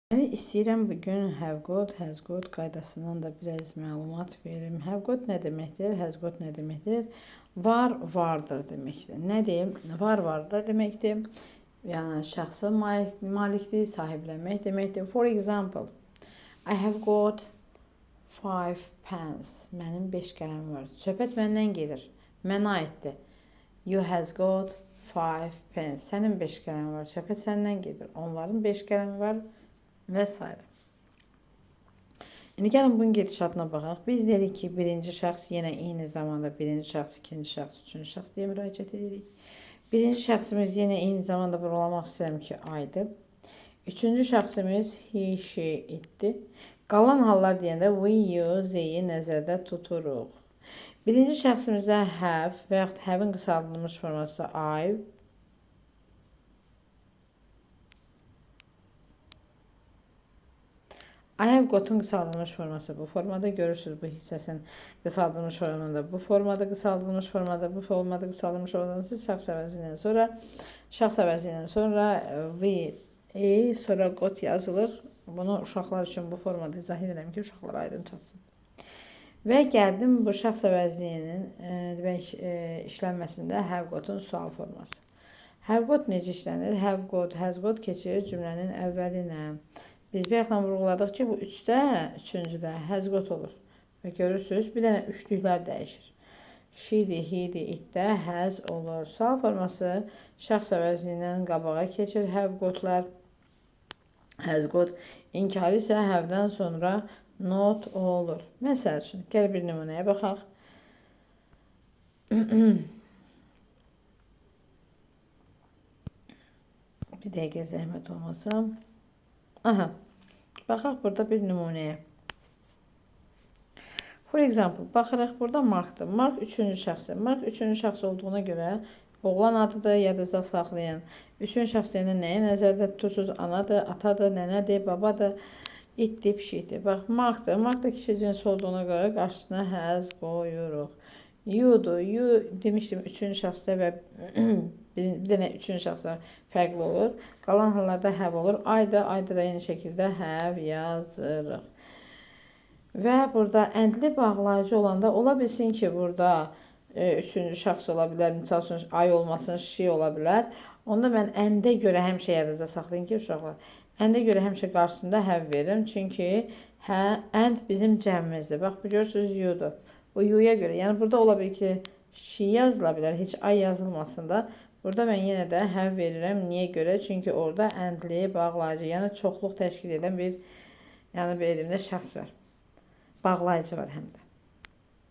Yəni istəyirəm bugün have got, has got qaydasından da biraz məlumat verim. Have got nə deməkdir? Has got nə deməkdir? Var, vardır deməkdir. Nə deyim? Var, vardır deməkdir. Yəni şəxsə malikdir, sahiblənmək deməkdir. For example, I have got 5 pens. Mənim 5 qələmim var. Söhbət məndən gedir. Mənə aiddir. You has got 5 pens. Sənin 5 qələmin var. Söhbət səndən gedir. Onların 5 qələmi var. Və s. İndi gəlin bunun gedişatına baxaq. Biz dedik ki, birinci şəxs yenə eyni zamanda birinci şəxs, ikinci şəxs, üçüncü şəxs deyə müraciət edirik. Birinci şəxsimiz yenə eyni zamanda vurulamaq istəyirəm ki, aydır. Üçüncü şəxsimiz he, she, itdir. Qalan hallar deyəndə we, you, they-i nəzərdə tuturuq. Birinci şəxsimizdə have və yaxud have-in qısaldılmış forması I. I have got-un qısaldılmış forması bu formada. Görürsünüz bu hissəsin qısaldılmış formada. Bu formada qısaldılmış formada. Bu formada qısaldılmış formada. Şəxs əvəzi ilə sonra we, sonra got yazılır. Bunu uşaqlar üçün bu formada izah edirəm ki, uşaqlar aydın çatsın. Və gəldim bu şəxs əvəzliyinin işlənməsində have got-un sual forması. Have got necə işlənir? Have got, has got keçir cümlənin əvvəlinə. Biz bayaqdan vurğuladıq ki, bu üçüncüdə has got olur. Və görürsünüz, bir dənə üçlüklər dəyişir. She'dir, he'dir, itdə has olur. Sual forması şəxs əvəzliyindən qabağa keçir. Have got-lar, has got. İnkarı isə have-dən sonra not olur. Məsəl üçün, gəl bir nümunəyə baxaq. Bir dəqiqə zəhmət olmasam. Aha, baxaq burada bir nümunəyə. For example, baxırıq burada Mark'dır. Mark üçüncü şəxsdir. Mark üçüncü şəxs olduğuna görə oğlan adıdır, yadınızda saxlayın. Üçüncü şəxs deyəndə nəyə nəzərdə tutursunuz? Anadır, atadır, nənədir, babadır, itdir, pişikdir. Bax, Mark'dır. Mark da kişi cinsi olduğuna görə qarşısına has qoyuruq. You'dur. You demişdim üçüncü şəxsdə və bir dənə üçüncü şəxslər fərqli olur. Qalan hallarda have olur. Ayda da eyni şəkildə have yazırıq. Və burada əndli bağlayıcı olanda ola bilsin ki, burada üçüncü şəxs ola bilər. Misal üçün ay olmasın, she ola bilər. Onda mən əndə görə həmişə yadınızda saxlayın ki, uşaqlar. Əndə görə həmişə qarşısında have verim. Çünki and bizim cəmimizdir. Bax, bu görürsünüz you'dur. Bu you'ya görə. Yəni burada ola bilər ki, she yazıla bilər. Heç ay yazılmasın da. Burada mən yenə də have verirəm. Niyə görə? Çünki orada əndli, bağlayıcı, yəni çoxluq təşkil edən bir, yəni belə deyim də şəxs var. Bağlayıcı var həm də.